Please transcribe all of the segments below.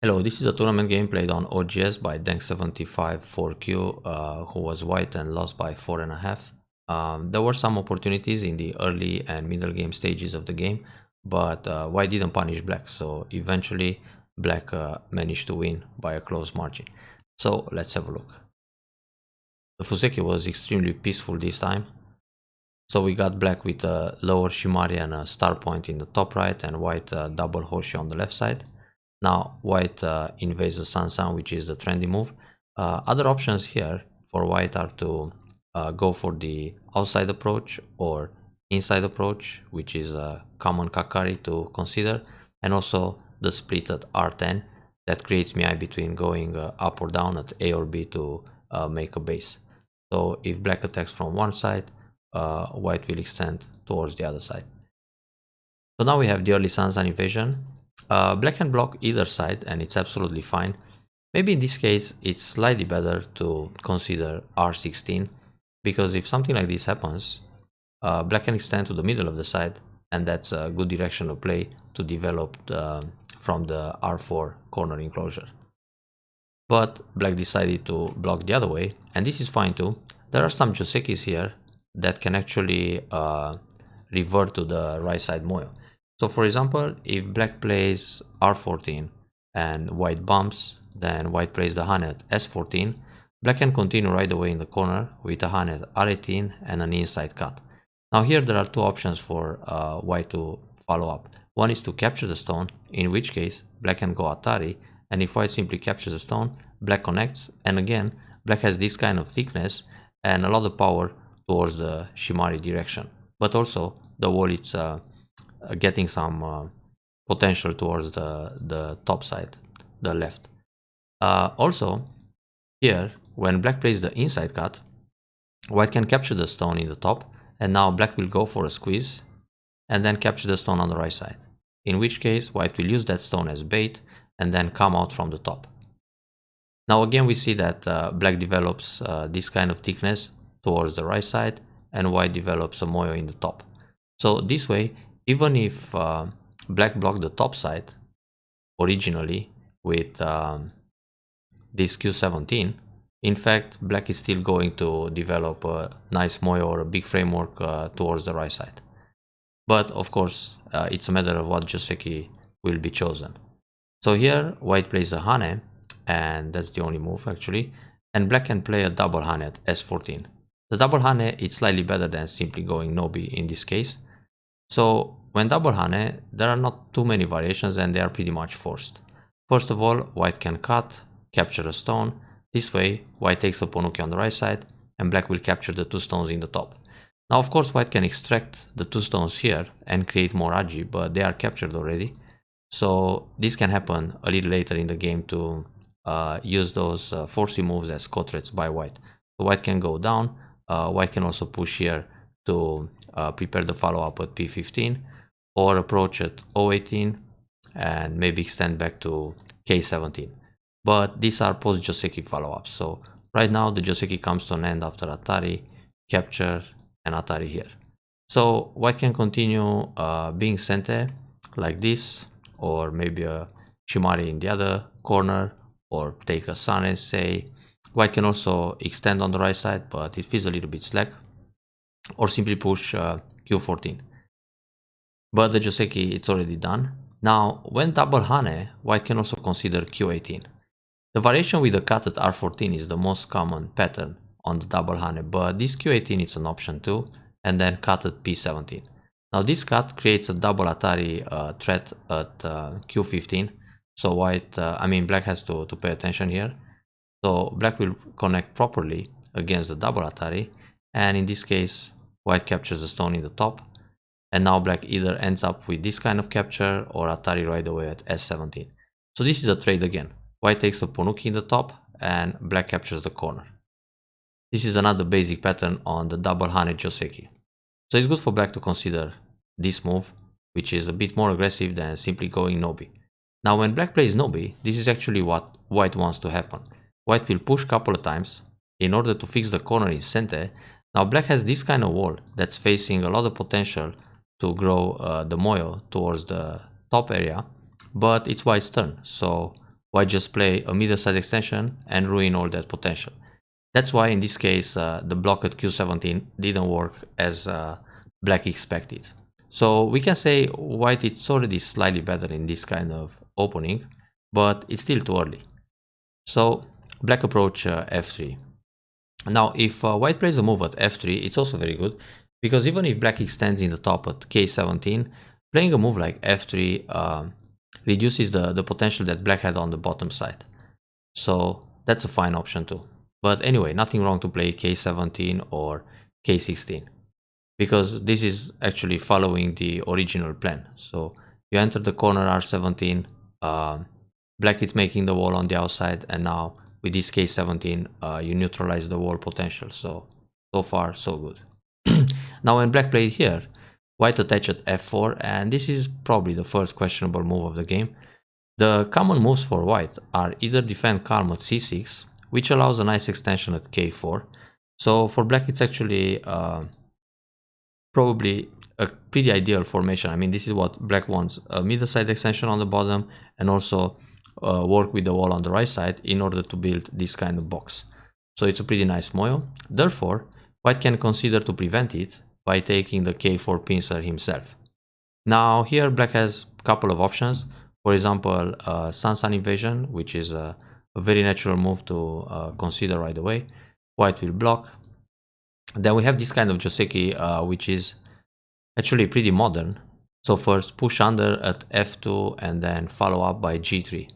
Hello, this is a tournament game played on OGS by denc75 4Q, who was white and lost by 4.5. There were some opportunities in the early and middle game stages of the game, but white didn't punish black, so eventually black managed to win by a close margin. So let's have a look. The Fuseki was extremely peaceful this time. So we got black with a lower Shimari and a star point in the top right, and white double Hoshi on the left side. Now white invades the Sansan, which is the trendy move. Other options here for white are to go for the outside approach or inside approach, which is a common Kakari to consider, and also the split at R10 that creates MI between going up or down at A or B to make a base. So if black attacks from one side, white will extend towards the other side. So now we have the early Sansan invasion. Black can block either side and it's absolutely fine. Maybe in this case it's slightly better to consider R16, because if something like this happens, black can extend to the middle of the side, and that's a good direction to play to develop from the R4 corner enclosure. But black decided to block the other way, and this is fine too. There are some Josekis here that can actually revert to the right side moyo. So for example, if black plays R14 and white bumps, then white plays the Hane at S14, black can continue right away in the corner with a Hane at R18 and an inside cut. Now here there are two options for white to follow up. One is to capture the stone, in which case black can go Atari, and if white simply captures the stone, black connects, and again black has this kind of thickness and a lot of power towards the Shimari direction. But also the wall is getting some potential towards the top side, the left. Also here, when black plays the inside cut, white can capture the stone in the top, and now black will go for a squeeze and then capture the stone on the right side, in which case white will use that stone as bait and then come out from the top. Now again we see that black develops this kind of thickness towards the right side, and white develops a moyo in the top. So this way, even if black blocked the top side originally with this Q17, in fact black is still going to develop a nice moyo or a big framework towards the right side. But of course it's a matter of what Joseki will be chosen. So here white plays a Hane, and that's the only move actually, and black can play a double Hane at S14. The double Hane is slightly better than simply going Nobi in this case. So when double Hane, there are not too many variations and they are pretty much forced. First of all, white can cut, capture a stone. This way white takes a Ponuki on the right side and black will capture the two stones in the top. Now of course white can extract the two stones here and create more Aji, but they are captured already. So this can happen a little later in the game to use those forcing moves as co-threats by white. So white can go down, white can also push here to prepare the follow-up at P15, or approach at O18 and maybe extend back to K17. But these are post-Joseki follow-ups. So right now the Joseki comes to an end after Atari, capture, and Atari here. So white can continue being Sente like this, or maybe a Shimari in the other corner, or take a Sane, say. White can also extend on the right side, but it feels a little bit slack, or simply push Q14. But the Joseki, it's already done. Now, when double Hane, white can also consider Q18. The variation with the cut at R14 is the most common pattern on the double Hane, but this Q18 is an option too, and then cut at P17. Now this cut creates a double Atari threat at Q15, so black has to pay attention here. So black will connect properly against the double Atari, and in this case white captures the stone in the top, and now black either ends up with this kind of capture or Atari right away at S17. So this is a trade again. White takes a Ponuki in the top and black captures the corner. This is another basic pattern on the double Hane Joseki. So it's good for black to consider this move, which is a bit more aggressive than simply going Nobi. Now when black plays Nobi, this is actually what white wants to happen. White will push a couple of times in order to fix the corner in Sente. Now black has this kind of wall that's facing a lot of potential to grow the moyo towards the top area, but it's white's turn. So white just play a middle side extension and ruin all that potential. That's why in this case the block at q17 didn't work as black expected. So we can say white is already slightly better in this kind of opening, but it's still too early. So black approach f3. Now if white plays a move at f3, it's also very good, because even if black extends in the top at k17, playing a move like f3 reduces the potential that black had on the bottom side. So that's a fine option too. But anyway, nothing wrong to play k17 or k16, because this is actually following the original plan. So you enter the corner r17, black is making the wall on the outside, and now with this k17 you neutralize the wall potential. So far so good. Now when black played here, white attached at f4, and this is probably the first questionable move of the game. The common moves for white are either defend calm at c6, which allows a nice extension at k4. So for black it's actually probably a pretty ideal formation. I mean, this is what black wants: a middle side extension on the bottom, and also work with the wall on the right side in order to build this kind of box. So it's a pretty nice moyo. Therefore, white can consider to prevent it by taking the k4 pincer himself. Now here black has a couple of options. For example, sun-sun invasion, which is a very natural move to consider right away. White will block. Then we have this kind of joseki, which is actually pretty modern. So first push under at f2 and then follow up by g3.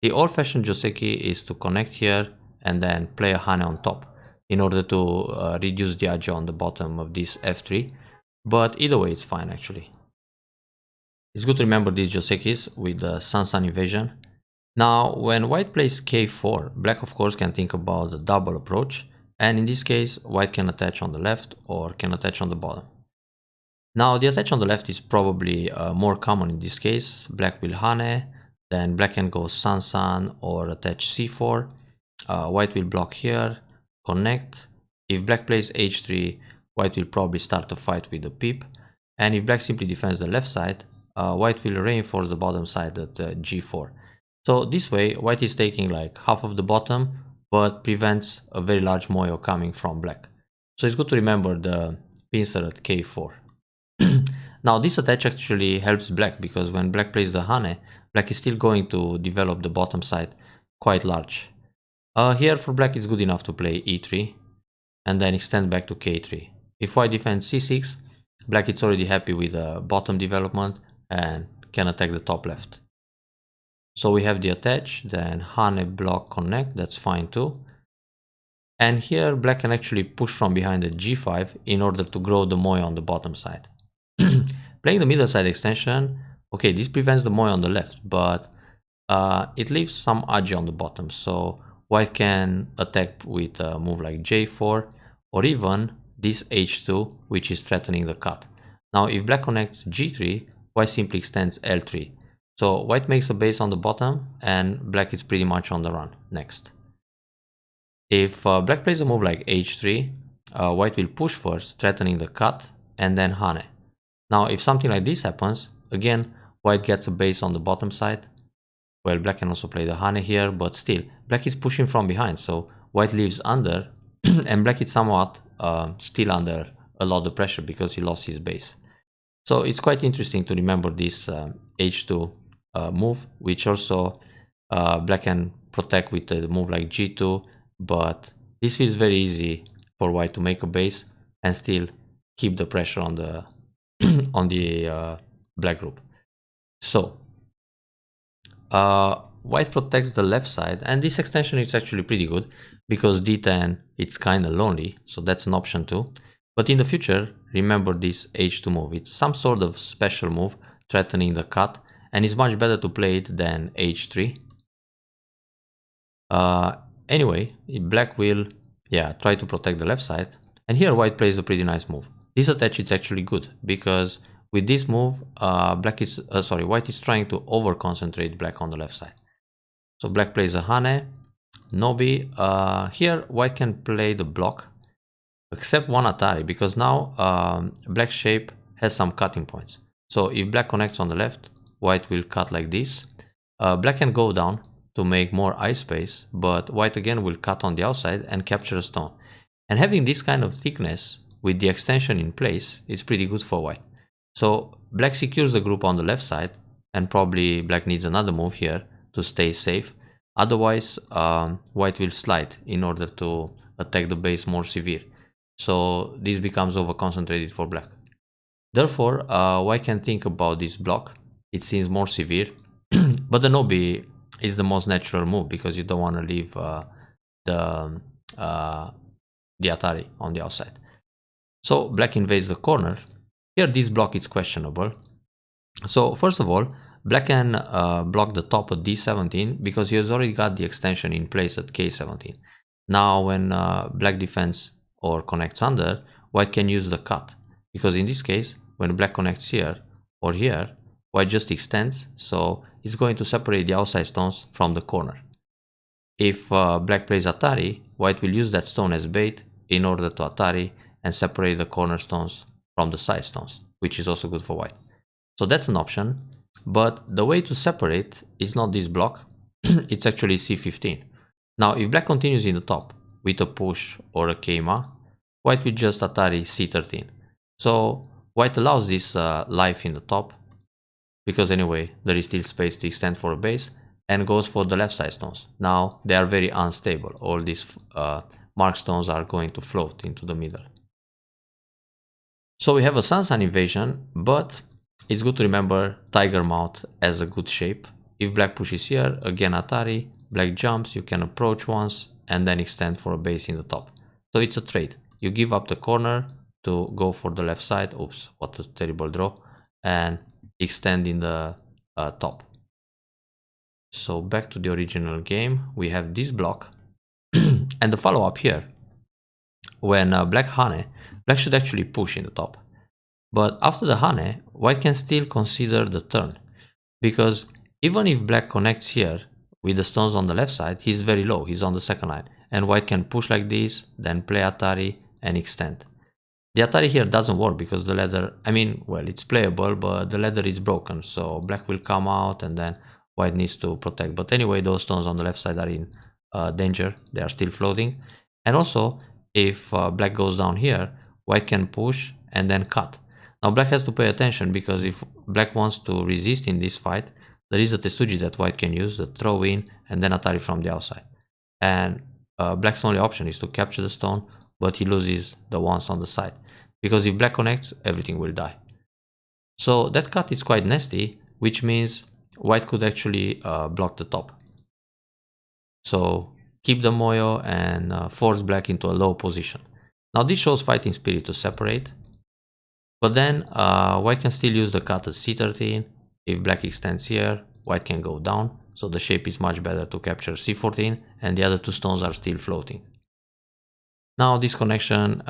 The old-fashioned joseki is to connect here and then play a hane on top in order to reduce the age on the bottom of this f3. But either way, it's fine actually. It's good to remember these josekis with the sun-sun invasion. Now, when white plays k4, black of course can think about the double approach, and in this case, white can attach on the left or can attach on the bottom. Now, the attach on the left is probably more common in this case. Black will hane, then black can go sun-sun or attach c4. White will block here, connect. If black plays h3, white will probably start a fight with the pip. And if black simply defends the left side, white will reinforce the bottom side at g4. So this way, white is taking like half of the bottom, but prevents a very large moyo coming from black. So it's good to remember the pincer at k4. Now this attach actually helps black, because when black plays the hane, black is still going to develop the bottom side quite large. Here for black it's good enough to play e3 and then extend back to k3. If white defends c6, black is already happy with the bottom development and can attack the top left. So we have the attach, then hane, block, connect, that's fine too. And here black can actually push from behind at g5 in order to grow the moyo on the bottom side. Playing the middle side extension, okay, this prevents the moyo on the left, but it leaves some age on the bottom. So white can attack with a move like j4 or even this h2, which is threatening the cut. Now if black connects g3, white simply extends l3. So white makes a base on the bottom and black is pretty much on the run next. If black plays a move like h3, white will push first, threatening the cut, and then hane. Now if something like this happens, again white gets a base on the bottom side. Well, black can also play the hane here, but still black is pushing from behind, so white leaves under and black is somewhat still under a lot of pressure because he lost his base. So it's quite interesting to remember this h2 move, which also black can protect with a move like g2, but this feels very easy for white to make a base and still keep the pressure on the on the black group. So white protects the left side, and this extension is actually pretty good because d10 it's kind of lonely, so that's an option too. But in the future, remember this h2 move. It's some sort of special move threatening the cut, and it's much better to play it than h3. Anyway, black will try to protect the left side, and here white plays a pretty nice move. This attach is actually good because with this move, white is trying to over concentrate black on the left side. So black plays a hane, nobi. Here white can play the block, except one atari, because now black shape has some cutting points. So if black connects on the left, white will cut like this. Black can go down to make more eye space, but white again will cut on the outside and capture a stone. And having this kind of thickness with the extension in place is pretty good for white. So black secures the group on the left side, and probably black needs another move here to stay safe. Otherwise, white will slide in order to attack the base more severe. So this becomes over concentrated for black. Therefore, white can think about this block. It seems more severe, but the Nobi is the most natural move because you don't want to leave the Atari on the outside. So black invades the corner. Here this block is questionable. So first of all, black can block the top at d17 because he has already got the extension in place at k17. Now when black defends or connects under, white can use the cut, because in this case, when black connects here or here, white just extends, so it's going to separate the outside stones from the corner. If black plays Atari, white will use that stone as bait in order to Atari and separate the corner stones from the side stones, which is also good for white. So that's an option, but the way to separate is not this block, it's actually c15. Now if black continues in the top with a push or a keima, white will just Atari c13. So white allows this life in the top, because anyway there is still space to extend for a base, and goes for the left side stones. Now they are very unstable, all these mark stones are going to float into the middle. So we have a sun invasion, but it's good to remember tiger mouth as a good shape. If black pushes here, again Atari, black jumps, you can approach once and then extend for a base in the top. So it's a trade. You give up the corner to go for the left side, oops, what a terrible draw, and extend in the top. So back to the original game, we have this block and the follow-up here. When black hane, black should actually push in the top. But after the hane, white can still consider the turn, because even if black connects here with the stones on the left side, he's very low, he's on the second line, and white can push like this, then play Atari and extend. The Atari here doesn't work because the ladder, I mean, well, it's playable, but the ladder is broken, so black will come out and then white needs to protect. But anyway, those stones on the left side are in danger, they are still floating. And also, if black goes down here, white can push and then cut. Now black has to pay attention, because if black wants to resist in this fight, there is a Tesuji that white can use, the throw in and then Atari from the outside. And black's only option is to capture the stone, but he loses the ones on the side, because if black connects, everything will die. So that cut is quite nasty, which means white could actually block the top. So keep the moyo and force black into a low position. Now this shows fighting spirit to separate, but then white can still use the cut at c13. If black extends here, white can go down, so the shape is much better to capture c14, and the other two stones are still floating. Now this connection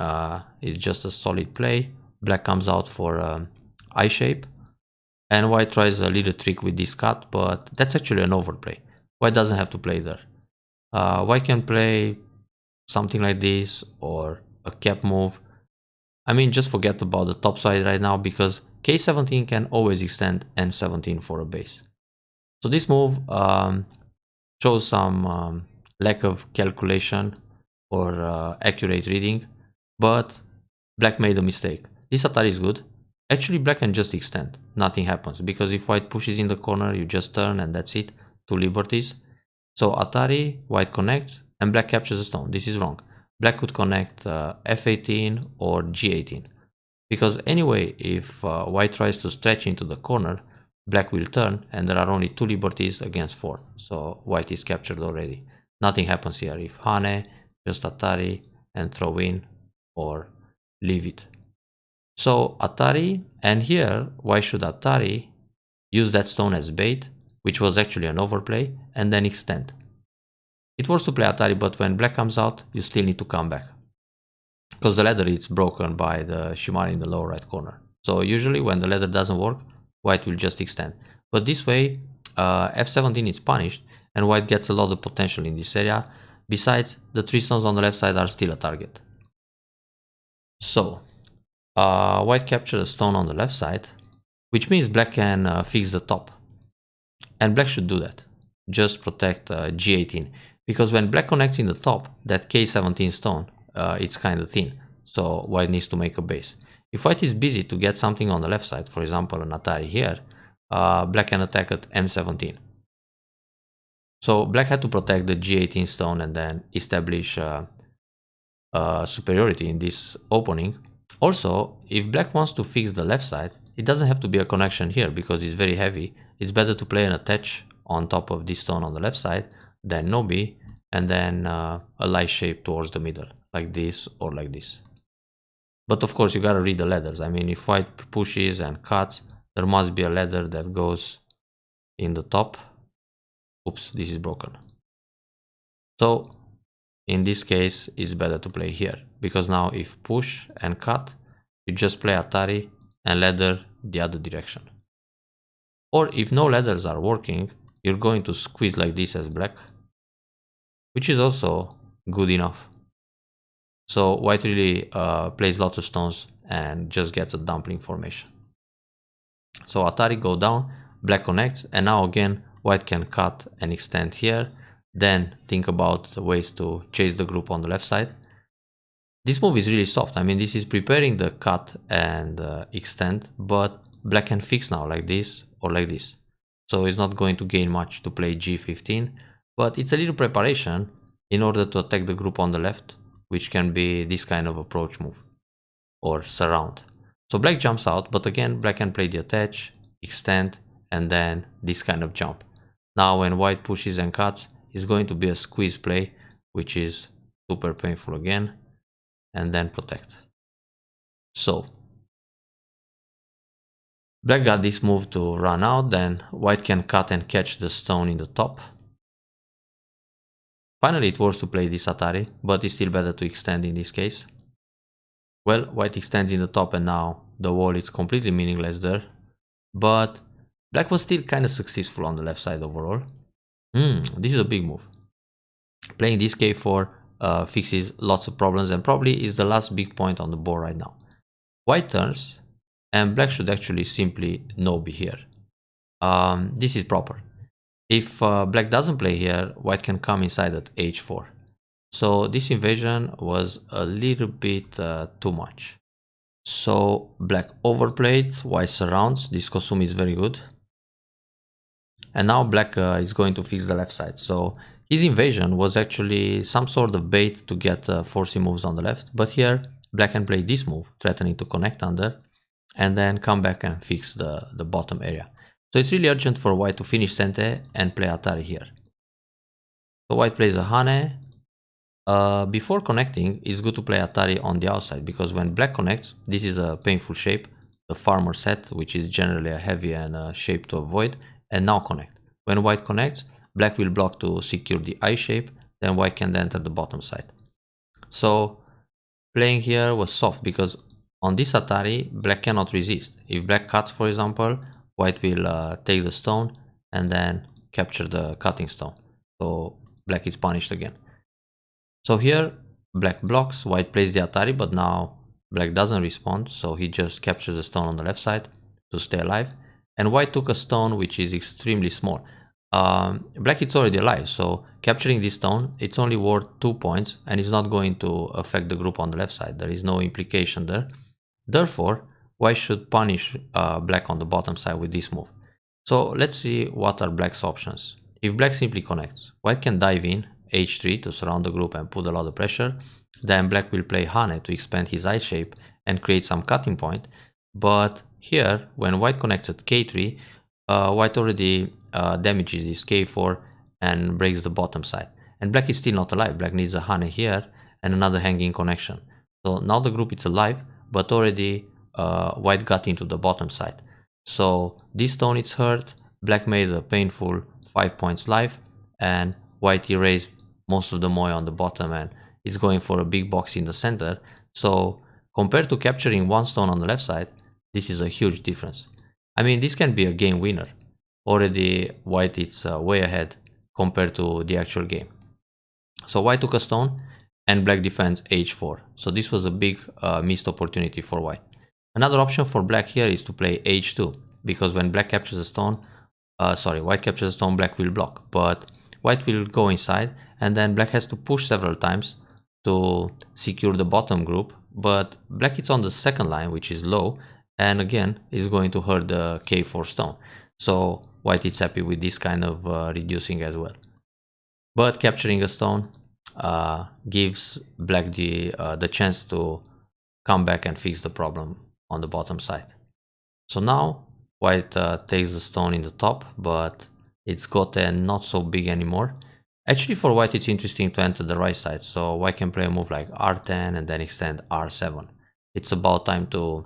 is just a solid play. Black comes out for I shape, and white tries a little trick with this cut, but that's actually an overplay. White doesn't have to play there. White can play something like this or a cap move. I mean, just forget about the top side right now, because k17 can always extend n17 for a base. So this move shows some lack of calculation or accurate reading, but black made a mistake. This Atari is good. Actually, black can just extend, nothing happens, because if white pushes in the corner, you just turn and that's it, 2 liberties. So Atari, white connects, and black captures a stone. This is wrong. Black could connect f18 or g18, because anyway, if white tries to stretch into the corner, black will turn, and there are only 2 liberties against 4, so white is captured already. Nothing happens here. If hane, just Atari and throw in or leave it. So Atari, and here why should Atari use that stone as bait, which was actually an overplay, and then extend. It works to play Atari, but when black comes out, you still need to come back, because the ladder is broken by the Shimari in the lower right corner. So usually when the ladder doesn't work, white will just extend. But this way, f17 is punished, and white gets a lot of potential in this area. Besides, the 3 stones on the left side are still a target. So white captured a stone on the left side, which means black can fix the top, and black should do that. just protect g18, because when black connects in the top, that k17 stone, it's kind of thin, so white needs to make a base. If white is busy to get something on the left side, for example an Atari here, black can attack at m17. So black had to protect the g18 stone and then establish superiority in this opening. Also, if black wants to fix the left side, it doesn't have to be a connection here because it's very heavy. It's better to play an attach on top of this stone on the left side, then no B, and then a light shape towards the middle, like this or like this. But of course you gotta read the ladders. I mean, if white pushes and cuts, there must be a ladder that goes in the top. Oops, this is broken. So in this case, it's better to play here, because now if push and cut, you just play Atari and ladder the other direction. Or if no ladders are working, you're going to squeeze like this as black, which is also good enough. So white really plays lots of stones and just gets a dumpling formation. So Atari go down, black connects, and now again white can cut and extend here. Then think about the ways to chase the group on the left side. This move is really soft. I mean, this is preparing the cut and extend, but black can fix now like this or like this. So it's not going to gain much to play g15, but it's a little preparation in order to attack the group on the left, which can be this kind of approach move or surround. So black jumps out, but again, black can play the attach, extend, and then this kind of jump. Now when white pushes and cuts, it's going to be a squeeze play, which is super painful again, and then protect. So black got this move to run out, then white can cut and catch the stone in the top. Finally it works to play this Atari, but it's still better to extend in this case. Well, white extends in the top and now the wall is completely meaningless there, but black was still kind of successful on the left side overall. This is a big move. Playing this k4 fixes lots of problems and probably is the last big point on the board right now. White turns and black should actually simply no be here. This is proper. If black doesn't play here, white can come inside at h4. So this invasion was a little bit too much. So black overplayed, white surrounds. This consume is very good. And now black is going to fix the left side. So his invasion was actually some sort of bait to get forcing moves on the left. But here black can play this move, threatening to connect under, and then come back and fix the bottom area. So it's really urgent for white to finish Sente and play Atari here. So white plays a Hane. Before connecting, it's good to play Atari on the outside, because when black connects, this is a painful shape, the farmer set, which is generally a heavy and a shape to avoid, and now connect. When white connects, black will block to secure the I shape, then white can enter the bottom side. So playing here was soft, because on this Atari, black cannot resist. If black cuts, for example, white will take the stone and then capture the cutting stone. So black is punished again. So here black blocks, white plays the Atari, but now black doesn't respond, so he just captures the stone on the left side to stay alive. And white took a stone which is extremely small. Black is already alive, so capturing this stone, it's only worth 2 points and it's not going to affect the group on the left side. There is no implication there. Therefore, white should punish black on the bottom side with this move. So let's see what are black's options. If black simply connects, white can dive in h3 to surround the group and put a lot of pressure. Then black will play Hane to expand his I shape and create some cutting point. But here, when white connects at k3, white already damages this k4 and breaks the bottom side. And black is still not alive. Black needs a Hane here and another hanging connection. So now the group is alive, but already white got into the bottom side. So this stone is hurt. Black made a painful 5 points life, and white erased most of the moy on the bottom and is going for a big box in the center. So compared to capturing one stone on the left side, this is a huge difference. I mean, this can be a game winner. Already white is way ahead compared to the actual game. So white took a stone and black defends h4. So this was a big missed opportunity for white. Another option for black here is to play h2, because when black captures a stone, sorry, white captures the stone, black will block, but white will go inside, and then black has to push several times to secure the bottom group, but black is on the second line, which is low, and again is going to hurt the k4 stone. So white is happy with this kind of reducing as well. But capturing a stone gives black the chance to come back and fix the problem on the bottom side. So now white takes the stone in the top, but it's gotten not so big anymore. Actually, for white it's interesting to enter the right side, so white can play a move like r10 and then extend r7. It's about time to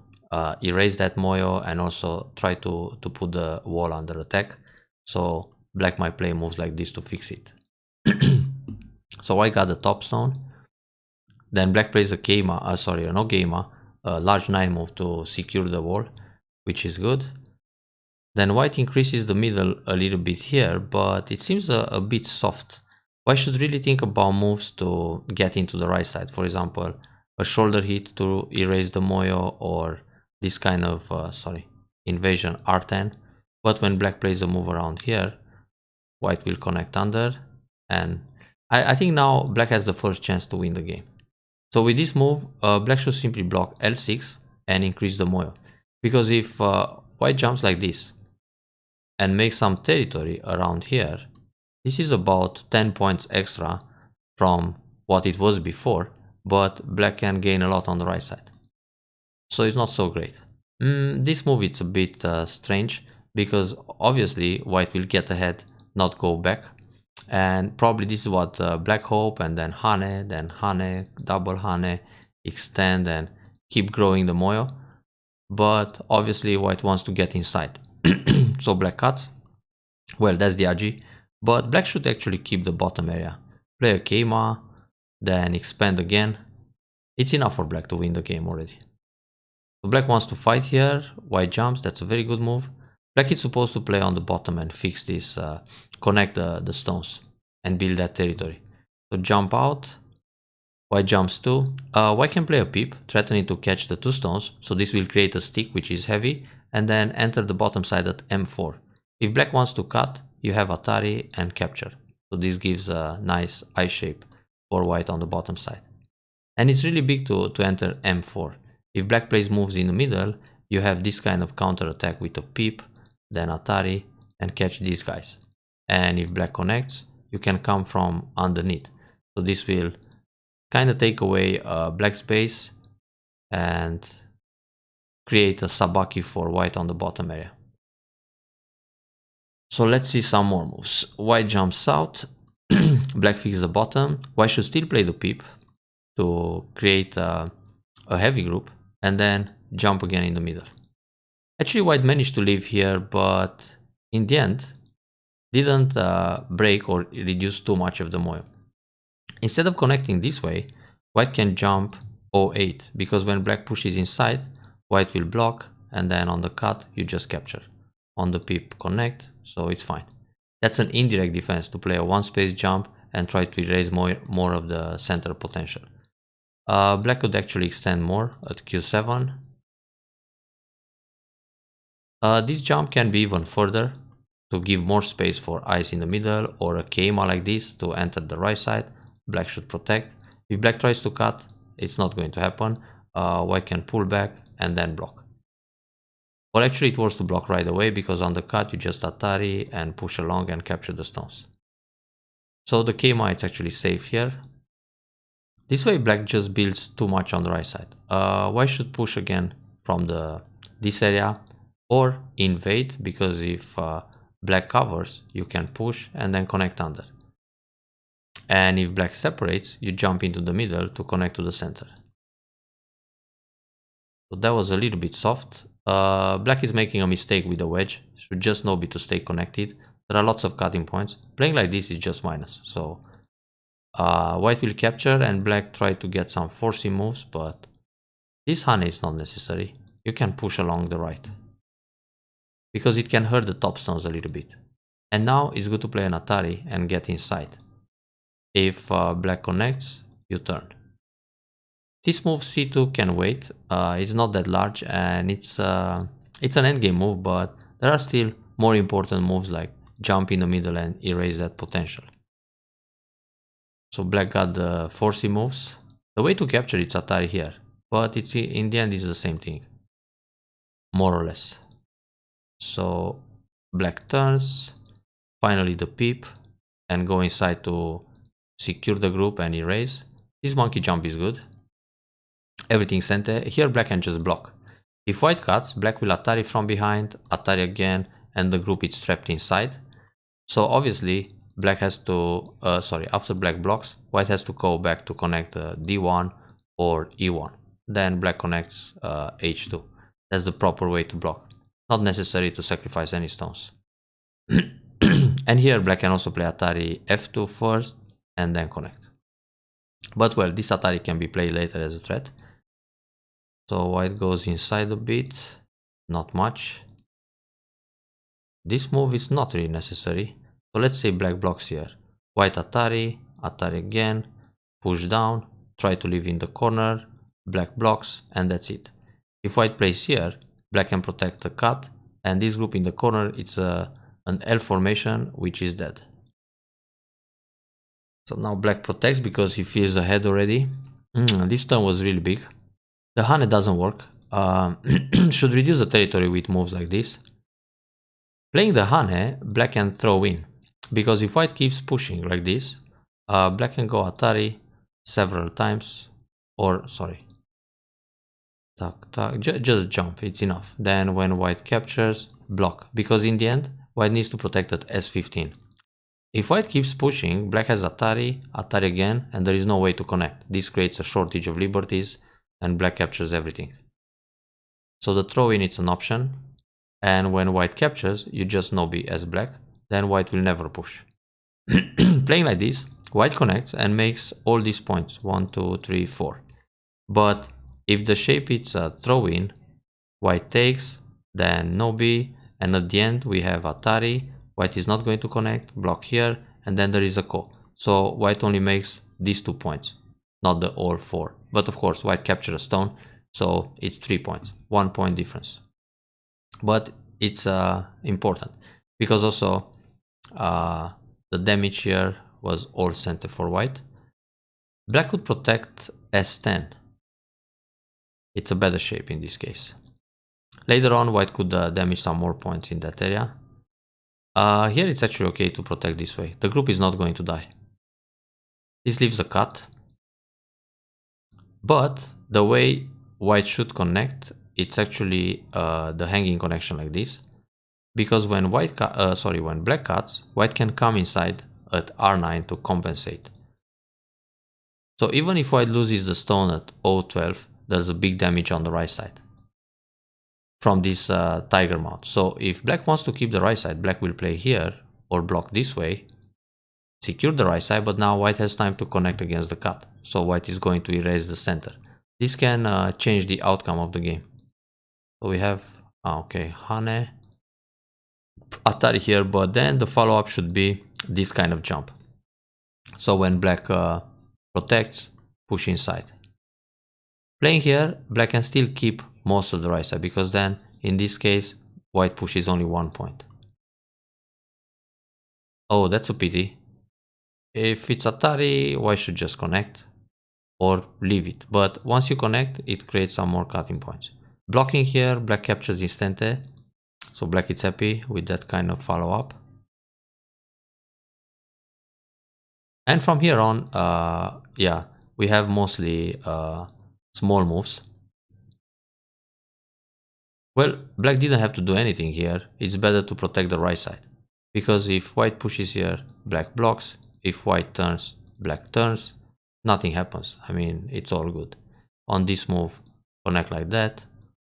erase that moyo and also try to put the wall under attack. So black might play moves like this to fix it. So white got the top stone. Then black plays a Keima, no Keima, a large 9 move to secure the wall, which is good. Then white increases the middle a little bit here, but it seems a bit soft. White should really think about moves to get into the right side. For example, a shoulder hit to erase the moyo, or this kind of, invasion r10. But when black plays a move around here, white will connect under, and I think now black has the first chance to win the game. So with this move, black should simply block L6 and increase the moyo. Because if white jumps like this and makes some territory around here, this is about 10 points extra from what it was before, but black can gain a lot on the right side. So it's not so great. This move is a bit strange, because obviously white will get ahead, not go back. And probably this is what black hope, and then Hane, double Hane, extend and keep growing the moyo. But obviously white wants to get inside. So black cuts. Well, that's the RG. But black should actually keep the bottom area. Play a Keima, then expand again. It's enough for black to win the game already. So black wants to fight here. White jumps. That's a very good move. Black is supposed to play on the bottom and fix this, connect the stones and build that territory. So jump out. White jumps too. White can play a peep, threatening to catch the 2 stones. So this will create a stick which is heavy, and then enter the bottom side at m4. If black wants to cut, you have Atari and capture. So this gives a nice I shape for white on the bottom side. And it's really big to enter m4. If black plays moves in the middle, you have this kind of counter attack with a peep, then Atari, and catch these guys. And if black connects, you can come from underneath. So this will kind of take away black's base and create a sabaki for white on the bottom area. So let's see some more moves. White jumps out, black fixes the bottom. White should still play the peep to create a heavy group, and then jump again in the middle. Actually, white managed to leave here, but in the end didn't break or reduce too much of the moyo. Instead of connecting this way, white can jump 08, because when black pushes inside, white will block, and then on the cut you just capture. On the peep connect, so it's fine. That's an indirect defense, to play a 1-space jump and try to erase more of the center potential. Black could actually extend more at q7. This jump can be even further to give more space for eyes in the middle, or a Keima like this to enter the right side. Black should protect. If black tries to cut, it's not going to happen. White can pull back and then block. Or actually it works to block right away, because on the cut you just Atari and push along and capture the stones. So the Keima is actually safe here. This way black just builds too much on the right side. White should push again from this area, or invade, because if black covers, you can push and then connect under. And if black separates, you jump into the middle to connect to the center. So that was a little bit soft. Black is making a mistake with the wedge. Should just know to stay connected. There are lots of cutting points. Playing like this is just minus. So white will capture, and black try to get some forcing moves, but this Hane is not necessary. You can push along the right, because it can hurt the top stones a little bit. And now it's good to play an Atari and get inside. If black connects, you turn. This move c2 can wait. It's not that large, and it's an endgame move, but there are still more important moves like jump in the middle and erase that potential. So black got the 4C moves. The way to capture it's Atari here, but it's in the end it's the same thing, more or less. So black turns, finally the peep, and go inside to secure the group and erase. This monkey jump is good. Everything center. Here black can just block. If white cuts, black will Atari from behind, Atari again, and the group is trapped inside. So obviously black has to, after black blocks, white has to go back to connect D1 or E1. Then black connects H2. That's the proper way to block. Not necessary to sacrifice any stones. And here black can also play Atari F2 first and then connect. But well, this Atari can be played later as a threat. So white goes inside a bit, not much. This move is not really necessary. So let's say black blocks here. White Atari, Atari again, push down, try to leave in the corner, black blocks, and that's it. If white plays here, black can protect the cut, and this group in the corner, it's an L formation, which is dead. So now black protects because he feels ahead already. This turn was really big. The Hane doesn't work. Should reduce the territory with moves like this. Playing the Hane, black can throw in. Because if white keeps pushing like this, black can go Atari several times. Or, sorry. Just jump, it's enough. Then when white captures, block. Because in the end, white needs to protect at S15. If white keeps pushing, black has Atari, Atari again, and there is no way to connect. This creates a shortage of liberties, and black captures everything. So the throw-in it's an option, and when white captures, you just no-B as black, then white will never push. Playing like this, white connects and makes all these points, 1, 2, 3, 4. But if the shape it's a throw-in, white takes, then no-B, and at the end we have Atari, white is not going to connect, block here, and then there is a ko. So white only makes these 2 points, not the all 4. But of course, white captured a stone, so it's 3 points, 1 point difference. But it's important because also the damage here was all center for white. Black could protect S10. It's a better shape in this case. Later on, white could damage some more points in that area. Here it's actually okay to protect this way. The group is not going to die. This leaves a cut. But the way white should connect, it's actually the hanging connection like this. Because when when black cuts, white can come inside at R9 to compensate. So even if white loses the stone at O12, there's a big damage on the right side from this tiger mouth. So if black wants to keep the right side, black will play here or block this way, secure the right side, but now white has time to connect against the cut. So white is going to erase the center. This can change the outcome of the game. So we have, okay, Hane, Atari here, but then the follow-up should be this kind of jump. So when black protects, push inside. Playing here, black can still keep most of the right side, because then, in this case, white pushes only 1 point. Oh, that's a pity. If it's Atari, white should just connect or leave it. But once you connect, it creates some more cutting points. Blocking here, black captures instante. So black is happy with that kind of follow-up. And from here on, yeah, we have mostly small moves. Well, black didn't have to do anything here. It's better to protect the right side. Because if white pushes here, black blocks. If white turns, black turns. Nothing happens. I mean, it's all good. On this move, connect like that.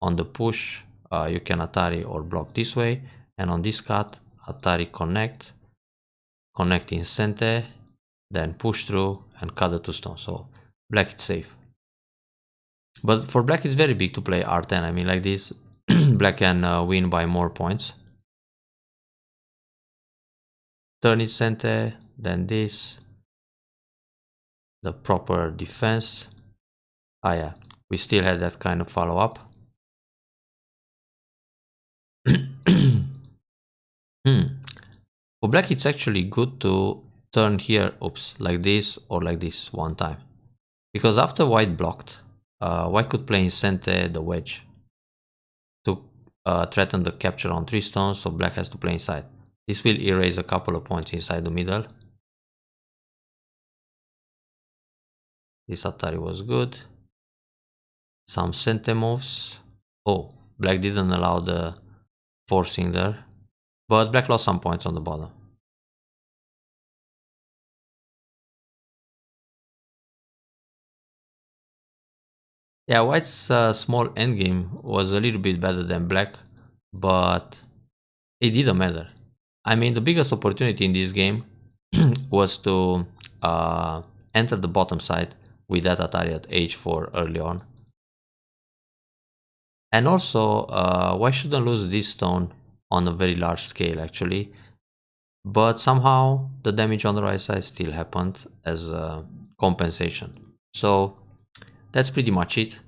On the push, you can Atari or block this way. And on this cut, Atari connect. Connect in center. Then push through and cut the 2 stones. So black is safe. But for black it's very big to play R10. I mean, like this, black can win by more points. Turn it center, then this. The proper defense. Ah yeah, we still had that kind of follow-up. For black, it's actually good to turn here, oops, like this or like this one time. Because after white blocked, white could play in center the wedge to threaten the capture on 3 stones, so black has to play inside. This will erase a couple of points inside the middle. This Atari was good. Some center moves. Oh, black didn't allow the forcing there, but black lost some points on the bottom. Yeah, white's small endgame was a little bit better than black, but it didn't matter. I mean, the biggest opportunity in this game was to enter the bottom side with that Atari at h4 early on. And also, white shouldn't lose this stone on a very large scale actually, but somehow the damage on the right side still happened as a compensation. So that's pretty much it.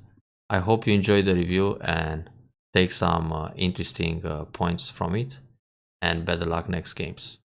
I hope you enjoyed the review and take some interesting points from it, and better luck next games.